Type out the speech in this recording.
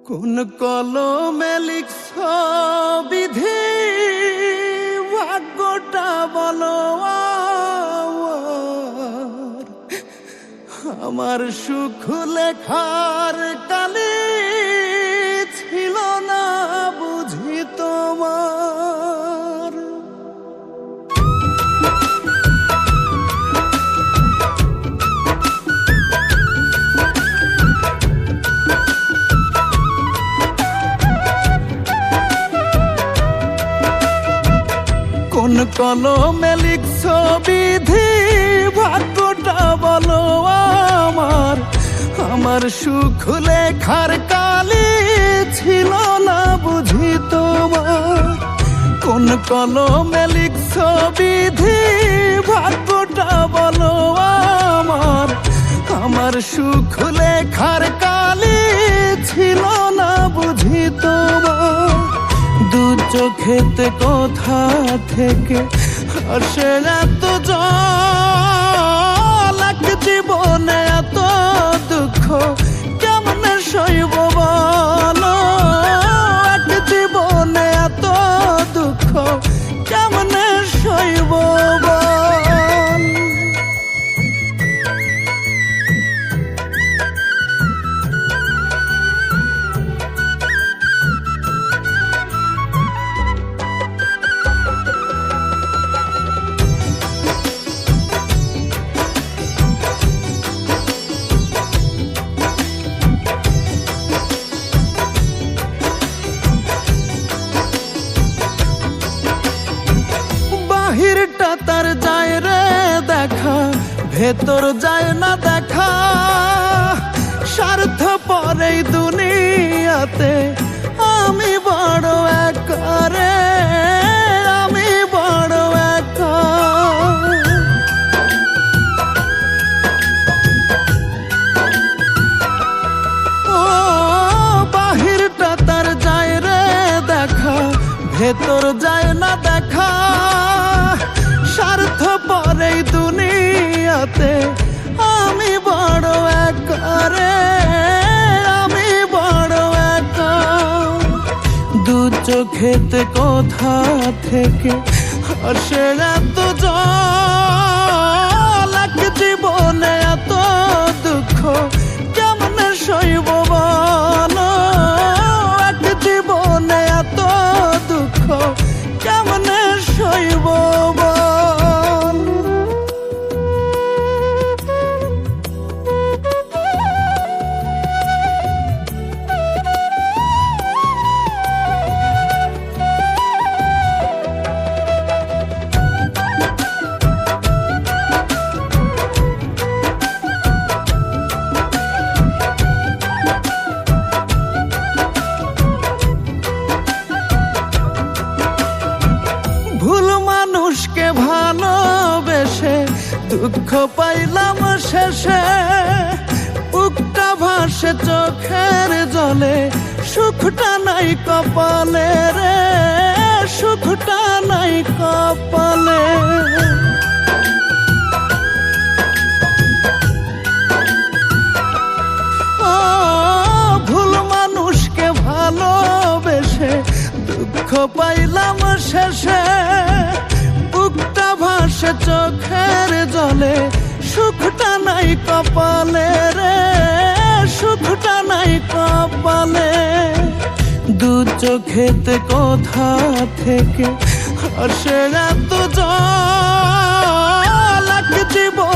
কোন কলমে লিখছ বিধি, ভাগ্যটা বলো আমার সুখ লেখার কালে ছিল না বুঝি তোমার। কোন কলমে লিখছ বিধি, ভাগ্যটা বলো আমার সুখ লেখার কালে ছিল না বুঝি তোমার। কোন কলমে লিখছ বিধি, ভাগ্যটা বলো আমার সুখ লেখার কালে ছিল না বুঝি তোমার। দু চোখেতে কোথা থেকে আসে এত জল, এক জীবনে এত দুঃখ কেমনে সইব বলো, এক জীবনে এত দুঃখ কেমনে সইব বল। বাহিরটা তার যায় রে দেখা, ভেতর যায় না দেখা। স্বার্থপর এই দুনিয়াতে আমি বড় একা রে, আমি বড় একা। ও বাহিরটা তার যায় রে দেখা, ভেতর যায় না দেখা। স্বার্থপর এই দুনিয়াতে আমি বড় একা রে, আমি বড় একা। দু চোখেতে কোথা থেকে আসে এত জল, এক জীবনে এত দুঃখ কেমনে সইব বলো, এক জীবনে এত দুঃখ কেমনে সইব বল। ভুল মানুষকে ভালোবেসে দুঃখ পাইলাম শেষে। বুকটা ভাসে চোখের জলে, সুখটা নাই কপালে রে, সুখটা নাই কপালে। ও ভুল মানুষকে ভালোবেসে দুঃখ পাইলাম শেষে। বুকটা ভাসে চোখের জলে, সুখটা নাই কপালে রে, সুখটা নাই কপালে। দু চোখেতে কোথা থেকে আসে এত জল, এক জীবন